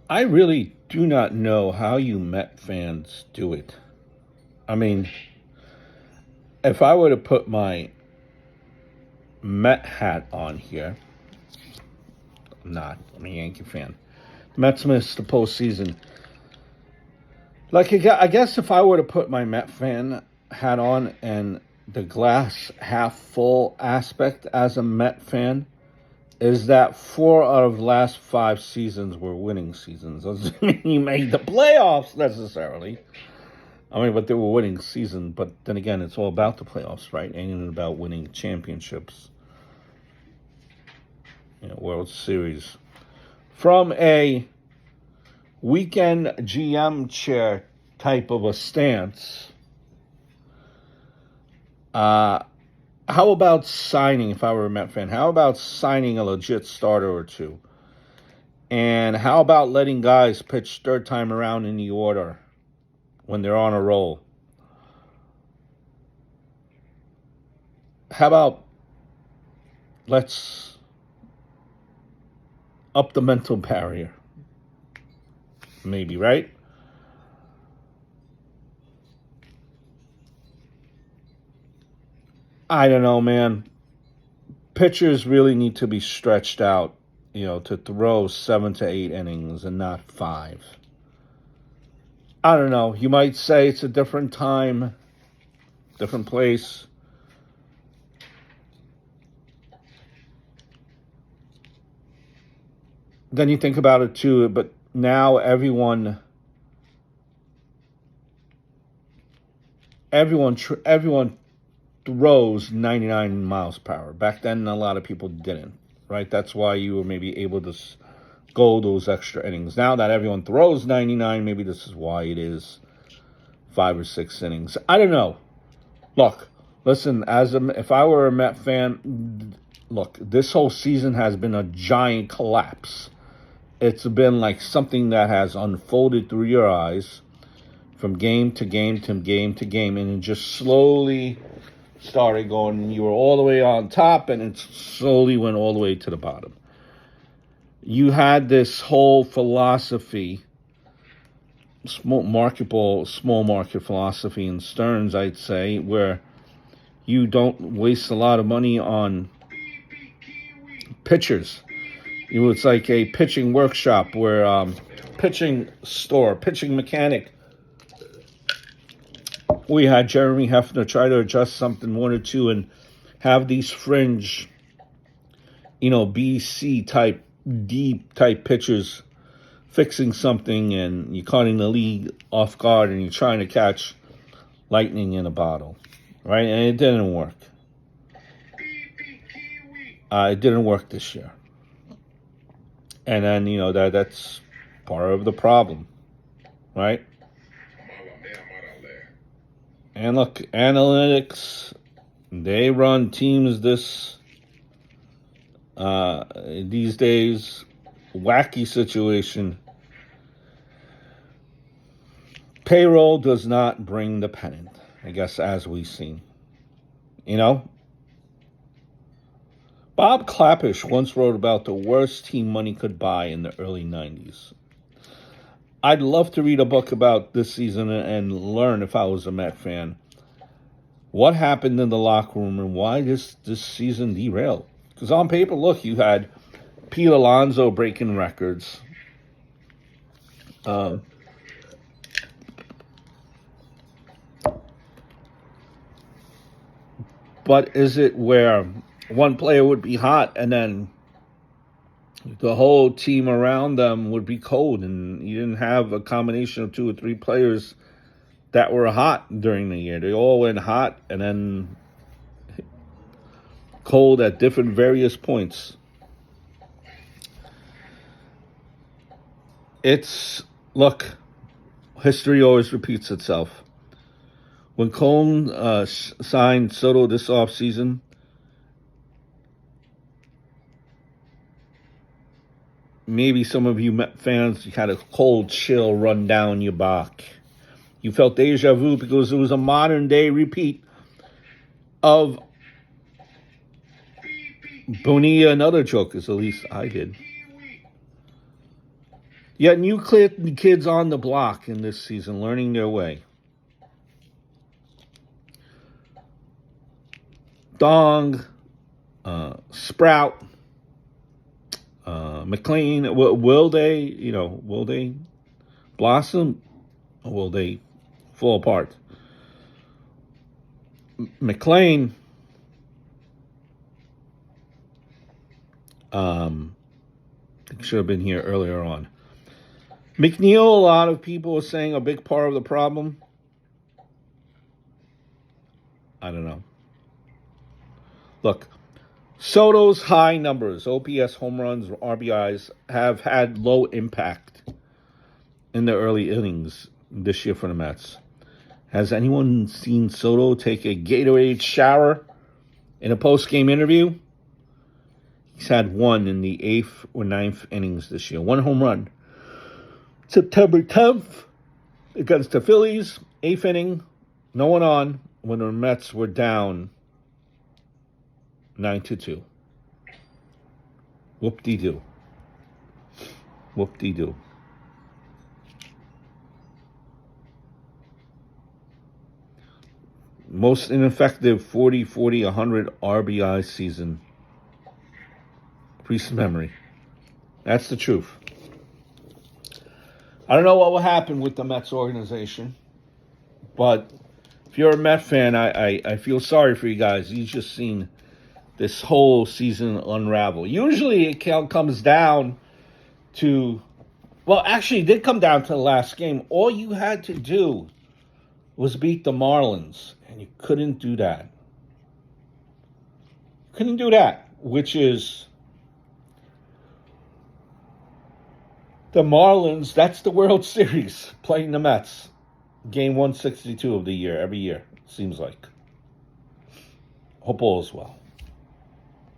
I really do not know how you Met fans do it. I mean, if I were to put my Met hat on here, I'm not. I'm a Yankee fan. Mets missed the postseason. Like, I guess if I were to put my Met fan hat on and the glass half full aspect as a Met fan, is that 4 out of the last 5 seasons were winning seasons. Doesn't mean you made the playoffs necessarily. I mean, but they were winning season. But then again, it's all about the playoffs, right? Ain't it about winning championships, World Series. From a weekend GM chair type of a stance, how about signing, if I were a Met fan, how about signing a legit starter or two? And how about letting guys pitch third time around in the order when they're on a roll? How about let's up the mental barrier? Maybe, right? I don't know, man. Pitchers really need to be stretched out, to throw 7 to 8 innings and not 5. I don't know. You might say it's a different time, different place. Then you think about it too, but now everyone throws 99 miles per hour. Back then, a lot of people didn't, right? That's why you were maybe able to go those extra innings. Now that everyone throws 99, maybe this is why it is 5 or 6 innings. I don't know. Look, listen, if I were a Met fan, look, this whole season has been a giant collapse. It's been like something that has unfolded through your eyes from game to game to game to game, and it just slowly started going. You were all the way on top, and it slowly went all the way to the bottom. You had this whole philosophy, small market philosophy in Stearns, I'd say, where you don't waste a lot of money on pitchers. It's like a pitching workshop where pitching store, pitching mechanic. We had Jeremy Hefner try to adjust something, one or two, and have these fringe, BC type, deep type pitchers fixing something, and you're caught in the league off guard, and you're trying to catch lightning in a bottle, right? And it didn't work. It didn't work this year. And then, that's part of the problem, right? And look, analytics, they run teams these days, wacky situation. Payroll does not bring the pennant, I guess, as we've seen. Bob Clappish once wrote about the worst team money could buy in the early 90s. I'd love to read a book about this season and learn, if I was a Met fan, what happened in the locker room and why this season derailed. Because on paper, look, you had Pete Alonso breaking records. But is it where one player would be hot and then the whole team around them would be cold, and you didn't have a combination of 2 or 3 players that were hot during the year? They all went hot and then cold at different various points. Look, history always repeats itself. When Cone signed Soto this offseason, maybe some of you Met fans, you had a cold chill run down your back. You felt deja vu because it was a modern day repeat of Bonilla and other jokers, at least I did. Yet new kids on the block in this season, learning their way. Dong, Sprout, McLean. Will they blossom, or will they fall apart? McLean, should have been here earlier on. McNeil, a lot of people are saying a big part of the problem. I don't know. Look, Soto's high numbers, OPS, home runs, RBIs, have had low impact in the early innings this year for the Mets. Has anyone seen Soto take a Gatorade shower in a post-game interview? He's had one in the 8th or 9th innings this year. One home run. September 10th against the Phillies, 8th inning, no one on when the Mets were down 9-2. Whoop-de-doo. Whoop-de-doo. Most ineffective 40, 100 RBI season. Recent memory. That's the truth. I don't know what will happen with the Mets organization, but if you're a Met fan, I feel sorry for you guys. You've just seen this whole season unravel. Usually it comes down to, well, actually it did come down to the last game. All you had to do was beat the Marlins, and you couldn't do that. Couldn't do that, which is the Marlins, that's the World Series, playing the Mets. Game 162 of the year, every year, seems like. Hope all is well.